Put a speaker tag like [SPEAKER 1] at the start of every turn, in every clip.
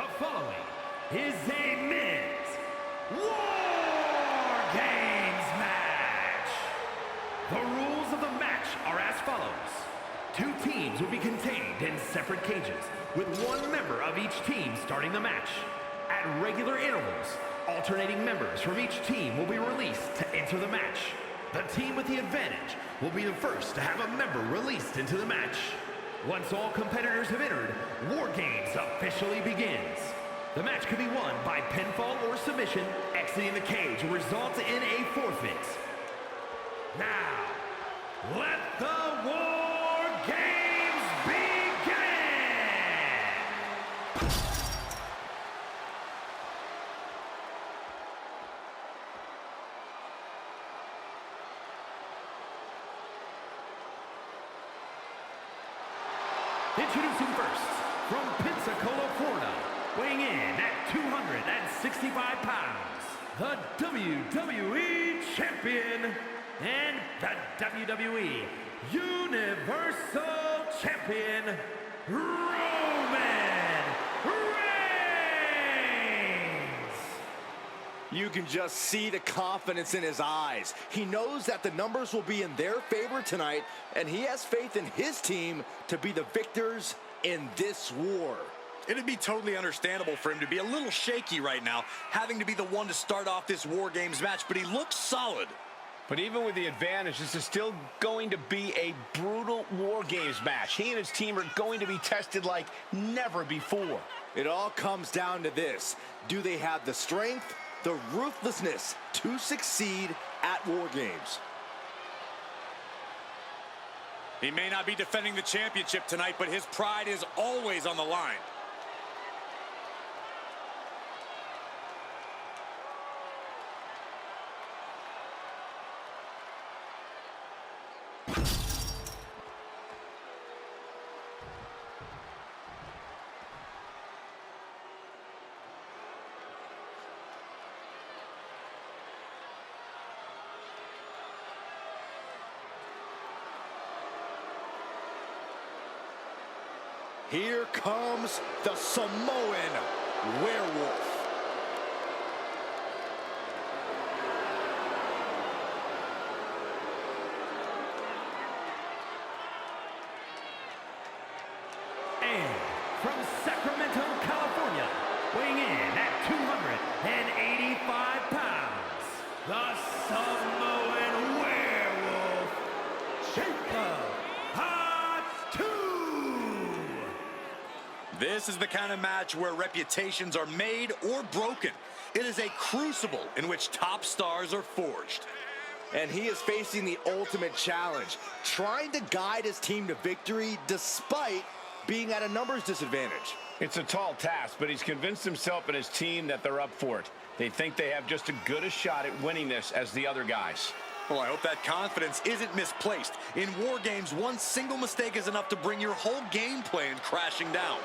[SPEAKER 1] The following is a men's War Games match. The rules of the match are as follows. Two teams will be contained in separate cages, with one member of each team starting the match. At regular intervals, alternating members from each team will be released to enter the match. The team with the advantage will be the first to have a member released into the match. Once all competitors have entered, War Games officially begins. The match can be won by pinfall or submission. Exiting the cage will result in a forfeit. Now, let the War Games begin! Introducing first, from Pensacola, Florida, weighing in at 265 pounds, the WWE Champion and the WWE Universal Champion, Roman Reigns!
[SPEAKER 2] You can just see the confidence in his eyes. He knows that the numbers will be in their favor tonight, and he has faith in his team to be the victors in this war.
[SPEAKER 3] It'd be totally understandable for him to be a little shaky right now, having to be the one to start off this War Games match, but he looks solid.
[SPEAKER 4] But even with the advantage, this is still going to be a brutal War Games match. He and his team are going to be tested like never before.
[SPEAKER 2] It all comes down to this. Do they have the strength, the ruthlessness to succeed at War Games?
[SPEAKER 3] He may not be defending the championship tonight, but his pride is always on the line.
[SPEAKER 2] Here comes the Samoan Werewolf.
[SPEAKER 1] And from Sacramento, California, weighing in at 285 pounds, the Samoan Werewolf, Jacob Hatu!
[SPEAKER 3] This is the kind of match where reputations are made or broken. It is a crucible in which top stars are forged.
[SPEAKER 2] And he is facing the ultimate challenge, trying to guide his team to victory despite being at a numbers disadvantage.
[SPEAKER 4] It's a tall task, but he's convinced himself and his team that they're up for it. They think they have just as good a shot at winning this as the other guys.
[SPEAKER 3] Well, I hope that confidence isn't misplaced. In War Games, one single mistake is enough to bring your whole game plan crashing down.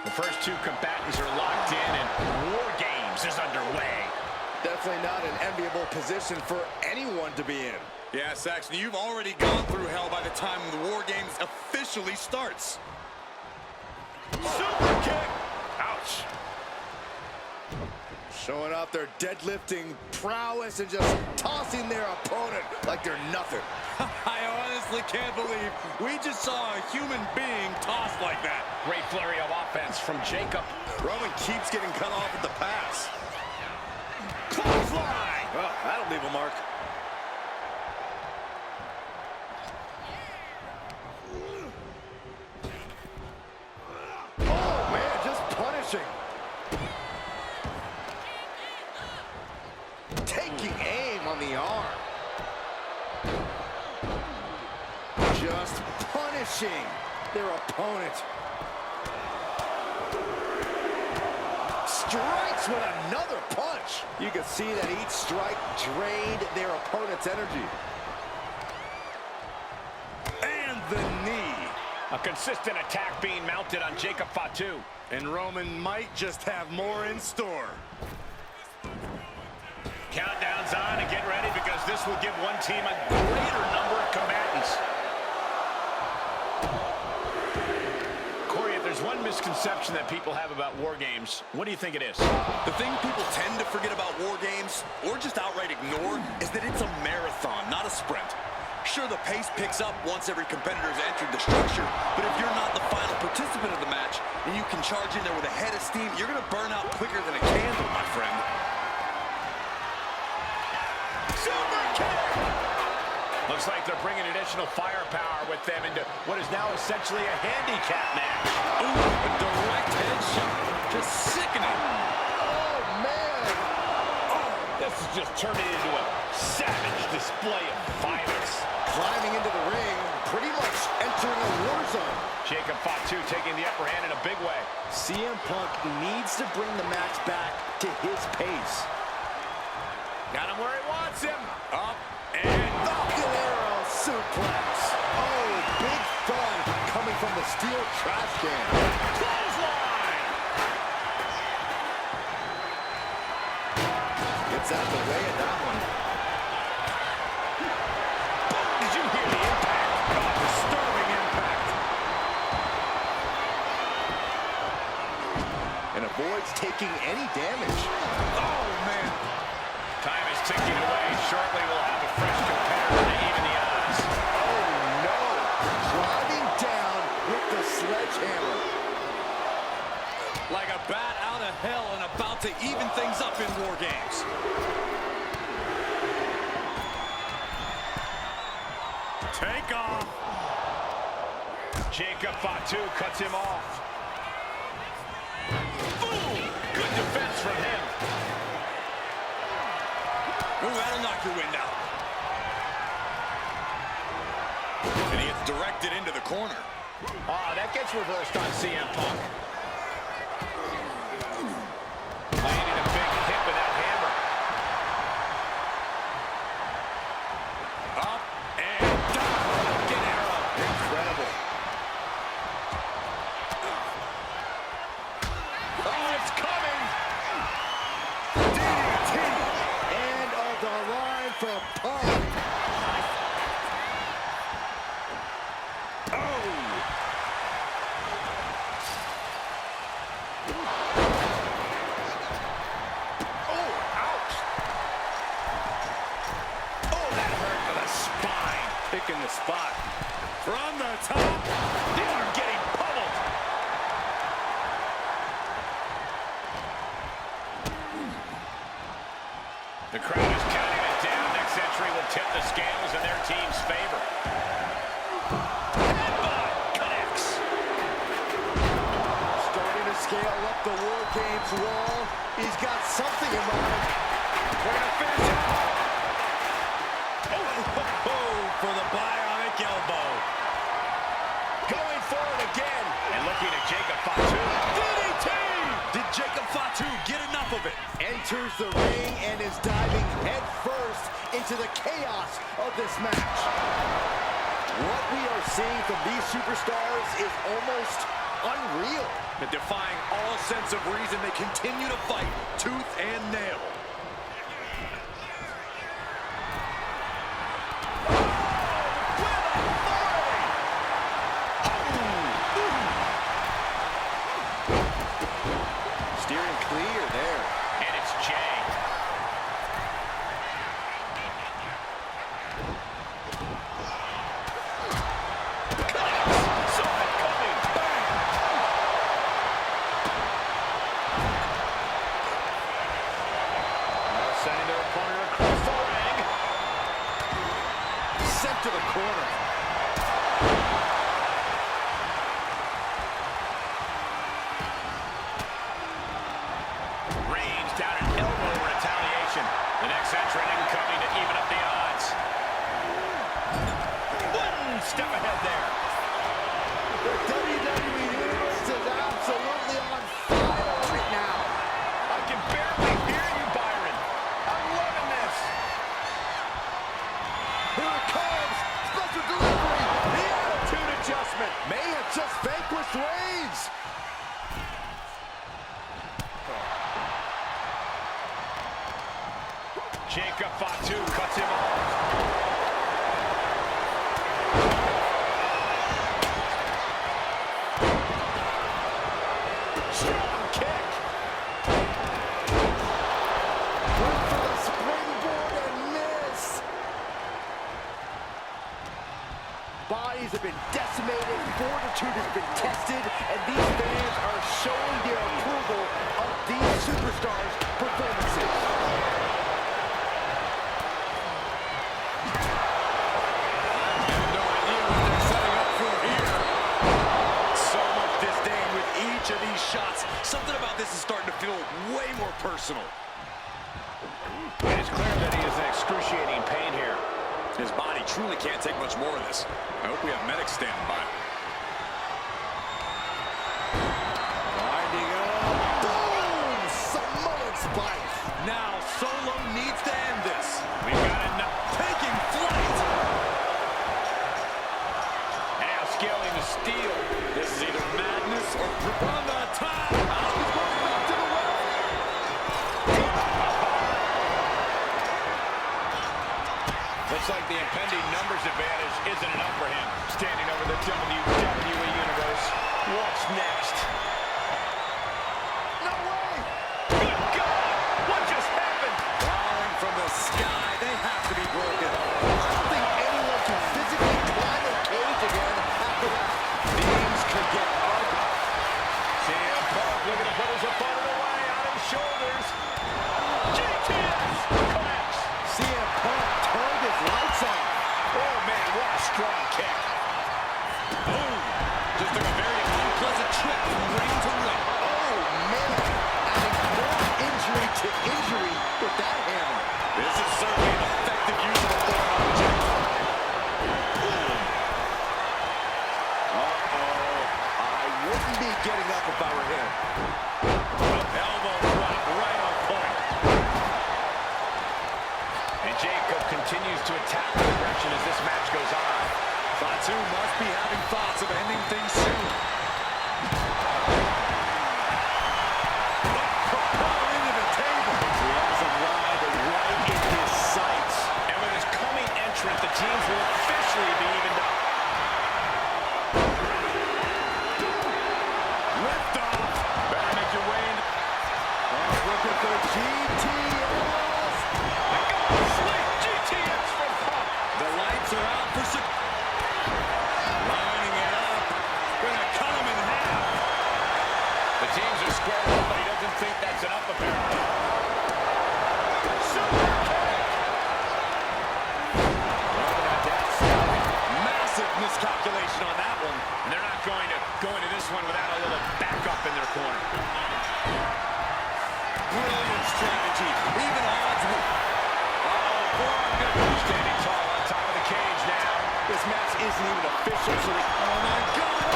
[SPEAKER 4] The first two combatants are locked in, and War Games is underway.
[SPEAKER 2] Definitely not an enviable position for anyone to be in.
[SPEAKER 3] Yeah, Saxon, you've already gone through hell by the time the War Games officially starts. Super kick! Ouch!
[SPEAKER 2] Showing off their deadlifting prowess and just tossing their opponent like they're nothing.
[SPEAKER 3] I honestly can't believe we just saw a human being tossed like that.
[SPEAKER 4] Great flurry of offense from Jacob.
[SPEAKER 3] Roman keeps getting cut off at the pass.
[SPEAKER 4] Clothesline!
[SPEAKER 3] Well, that'll leave a mark.
[SPEAKER 2] Oh, man, just punishing. Taking aim on the arm. Just punishing their opponent. Strikes with another punch. You can see that each strike drained their opponent's energy.
[SPEAKER 3] And the knee.
[SPEAKER 4] A consistent attack being mounted on Jacob Fatu.
[SPEAKER 3] And Roman might just have more in store.
[SPEAKER 4] Countdown's on and get ready because this will give one team a greater number of combatants. Corey, if there's one misconception that people have about War Games, what do you think it is?
[SPEAKER 3] The thing people tend to forget about War Games, or just outright ignore, is that it's a marathon, not a sprint. Sure, the pace picks up once every competitor has entered the structure, but if you're not the final participant of the match, and you can charge in there with a head of steam, you're going to burn out quicker than a candle, my friend.
[SPEAKER 4] Super kick! Looks like they're bringing additional firepower with them into what is now essentially a handicap match.
[SPEAKER 3] Ooh, a direct headshot. Just sickening.
[SPEAKER 2] Oh, man.
[SPEAKER 4] This is just turning into a savage display of violence.
[SPEAKER 2] Climbing into the ring, pretty much entering a war zone.
[SPEAKER 4] Jacob Fatu taking the upper hand in a big way.
[SPEAKER 2] CM Punk needs to bring the match back to his pace.
[SPEAKER 4] Got him where he wants him.
[SPEAKER 3] Up and
[SPEAKER 2] Falcon Arrow suplex. Oh, big fun coming from the steel trash can.
[SPEAKER 4] Clothesline!
[SPEAKER 2] Gets out of the way of that one.
[SPEAKER 4] Did you hear the impact? Oh, disturbing impact.
[SPEAKER 2] And avoids taking any damage.
[SPEAKER 3] oh, man.
[SPEAKER 4] Time is ticking away. Shortly we'll have a fresh competitor to even the odds.
[SPEAKER 2] Oh, no. Driving down with the sledgehammer.
[SPEAKER 3] Like a bat out of hell and about to even things up in War Games. Take off.
[SPEAKER 4] Jacob Fatu cuts him off. Boom! Good defense from him.
[SPEAKER 3] Ooh, that'll knock your wind out. And he gets directed into the corner.
[SPEAKER 4] Oh, that gets reversed on CM Punk. Landing a big hit with that hammer.
[SPEAKER 3] Up and down. Falcon Arrow.
[SPEAKER 2] Incredible.
[SPEAKER 4] Oh, it's coming!
[SPEAKER 2] DDT. End of the line for Punk.
[SPEAKER 3] Picking the spot. From the top.
[SPEAKER 4] They are getting pummeled. The crowd is counting it down. Next entry will tip the scales in their team's favor. Headbutt connects.
[SPEAKER 2] Starting to scale up the War Games wall. He's got something in mind.
[SPEAKER 3] We're going to finish it. For the bionic elbow.
[SPEAKER 4] Going forward again. And looking at Jacob Fatu.
[SPEAKER 3] DDT! Did Jacob Fatu get enough of it?
[SPEAKER 2] Enters the ring and is diving head first into the chaos of this match. What we are seeing from these superstars is almost unreal.
[SPEAKER 3] But defying all sense of reason, they continue to fight tooth and nail.
[SPEAKER 2] Steering clear there.
[SPEAKER 4] And it's Jay. Saw it coming. Bang! Sending their opponent across the ring.
[SPEAKER 2] Sent to the corner.
[SPEAKER 4] Range down an elbow retaliation. The next entrant incoming to even up the odds. One step ahead there.
[SPEAKER 2] The WWE Universe is absolutely on fire right now.
[SPEAKER 4] I can barely hear you, Byron. I'm loving this.
[SPEAKER 2] Here it comes. Special delivery. The attitude adjustment may have
[SPEAKER 4] Jacob Fatu cuts him off. Strong kick.
[SPEAKER 2] Went for the springboard and miss. Bodies have been decimated, fortitude has been tested, and these fans are showing their approval of these superstars' performances.
[SPEAKER 3] No idea what they're setting up for here. So much disdain with each of these shots. Something about this is starting to feel way more personal.
[SPEAKER 4] It's clear that he is in excruciating pain here.
[SPEAKER 3] His body truly can't take much more of this. I hope we have medics standing by. Winding up.
[SPEAKER 2] Boom! Samoan spike.
[SPEAKER 3] Now Solo needs to end this.
[SPEAKER 4] We've got enough.
[SPEAKER 3] Taking flight.
[SPEAKER 4] Now scaling the steel.
[SPEAKER 3] This is either madness or on the top. Oh, he's going back to the well.
[SPEAKER 4] Looks like the impending numbers advantage isn't enough for him. Standing over the WWE Universe. What's next?
[SPEAKER 2] No way!
[SPEAKER 4] Good God! What just happened?
[SPEAKER 3] Falling from the sky. They have to be broken.
[SPEAKER 2] I don't think anyone can physically climb a cage again after that.
[SPEAKER 3] Things could get ugly.
[SPEAKER 4] CM Punk looking to put his opponent away on his shoulders. GTS collapse.
[SPEAKER 2] CM Punk turned his lights off.
[SPEAKER 4] Oh man, what a strong kick.
[SPEAKER 3] Boom. Just took a very unpleasant trip from ring to ring.
[SPEAKER 2] Oh, man. Adding more injury to injury with that hammer.
[SPEAKER 3] This is certainly an effective use of a foreign object.
[SPEAKER 2] Uh-oh. I wouldn't be getting up if I were him.
[SPEAKER 3] Elbow drop right on point.
[SPEAKER 4] And Jacob continues to attack with aggression as this match goes on.
[SPEAKER 3] Fatu must be having thoughts of ending things soon. Propelling to the table.
[SPEAKER 2] He has him live and right in his sights.
[SPEAKER 4] And with his coming entrant, the teams will officially be evened up.
[SPEAKER 3] Lift off.
[SPEAKER 4] Better make your way in.
[SPEAKER 2] Looking for GTS.
[SPEAKER 4] Sleep GTS from Punk.
[SPEAKER 3] The lights are out for lining it up. Gonna cut him in half.
[SPEAKER 4] The teams are squared up, but he doesn't think that's enough apparently. Super kick.
[SPEAKER 3] Massive miscalculation on that one.
[SPEAKER 4] And they're not going to go into this one without a little backup in their corner.
[SPEAKER 3] Brilliant strategy. Even odds with...
[SPEAKER 4] Standing tall on top of the cage now.
[SPEAKER 2] This match isn't even official, so they...
[SPEAKER 3] Oh my God!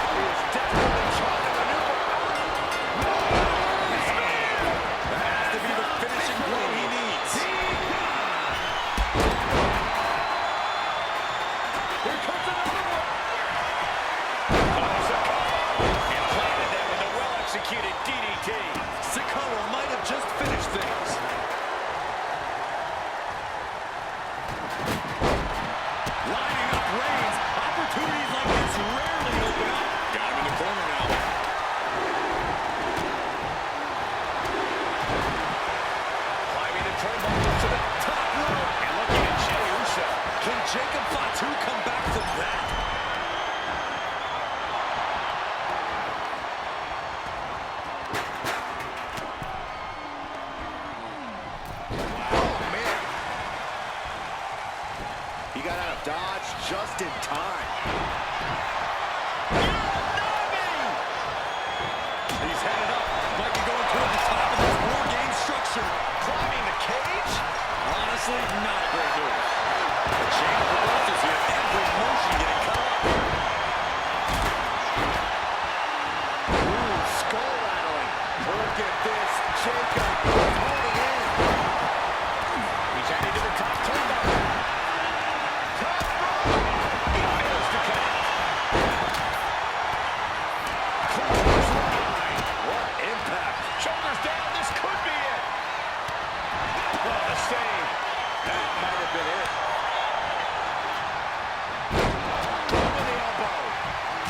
[SPEAKER 2] He is definitely trying to maneuver.
[SPEAKER 3] That has to be the finishing blow he needs.
[SPEAKER 2] Here comes another one.
[SPEAKER 4] And planted them with a well-executed DDT.
[SPEAKER 3] Sikoa might have just finished things. Lining up Reigns. Opportunities like this rarely open up. Got him in the corner now.
[SPEAKER 4] Climbing the turnbuckles to the top rope. And looking at Jey Uso.
[SPEAKER 3] Can Jacob Fatu come back from that?
[SPEAKER 2] Oh, man. He got out of dodge just in time.
[SPEAKER 3] He's headed up. Might be going toward the top of this war game structure.
[SPEAKER 4] Climbing the cage.
[SPEAKER 3] Honestly, not a great move. The chain of reversals here. Every motion getting cut off.
[SPEAKER 2] Ooh, skull rattling. Look at this. Jacob holding in.
[SPEAKER 4] He's heading to the top turnbuckle. Top rope. He fails to connect. Clothesline.
[SPEAKER 3] What impact.
[SPEAKER 4] Shoulders down. This could be it.
[SPEAKER 3] Oh,
[SPEAKER 2] have been it. Over the elbow.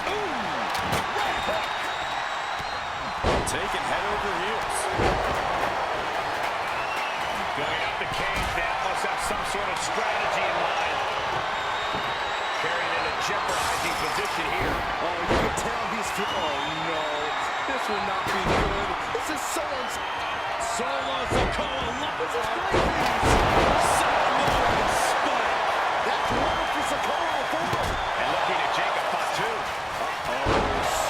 [SPEAKER 2] Ooh, right hook. Taking head over heels.
[SPEAKER 4] Going up the cage now, must have some sort of strategy in mind. Carrying in a jeopardizing position here.
[SPEAKER 2] Oh, you can tell he's oh no, this will not be good. This is Solo Sikoa. This is great. Samoan spike. That's one for Sikoa before.
[SPEAKER 4] And looking at Jacob Fatu.
[SPEAKER 2] Uh-oh,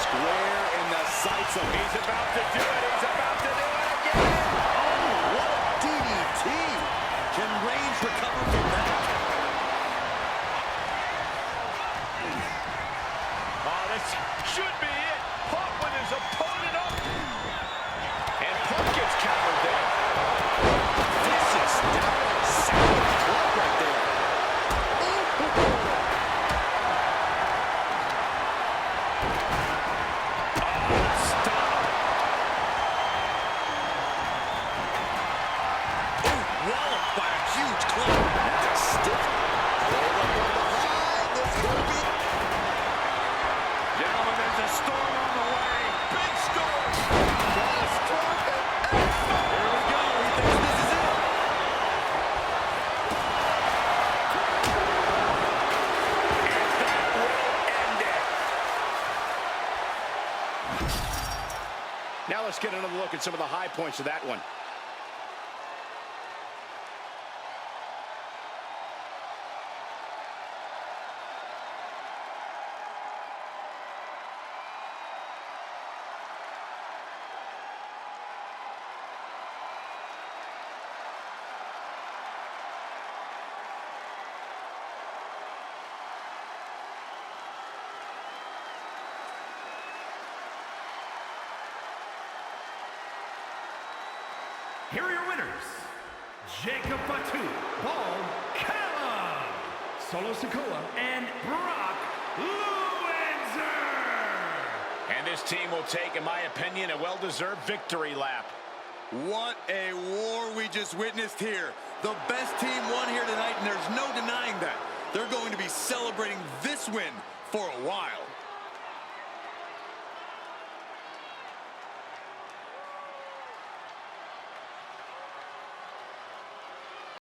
[SPEAKER 2] square in the sights of
[SPEAKER 4] He's about to do it. He's about to do it again.
[SPEAKER 2] oh, what a DDT.
[SPEAKER 3] Can Reigns recover from that?
[SPEAKER 4] Oh, this should be it. Punk with his opponent up. And Punk gets countered there.
[SPEAKER 2] This is savage club right there.
[SPEAKER 4] Stop.
[SPEAKER 3] Walloped by a huge club.
[SPEAKER 2] That's a stiff. Hold up on behind. This could be.
[SPEAKER 4] Gentlemen, there's a storm on the way. Big storm.
[SPEAKER 2] Catastrophic.
[SPEAKER 3] Here we go. He thinks this is it.
[SPEAKER 4] And that will end it. Now let's get another look at some of the high points of that one.
[SPEAKER 1] Here are your winners. Jacob Fatu, Paul Kala, Solo Sikoa, and Brock Lesnar.
[SPEAKER 4] And this team will take, in my opinion, a well-deserved victory lap.
[SPEAKER 3] What a war we just witnessed here. The best team won here tonight, and there's no denying that. They're going to be celebrating this win for a while.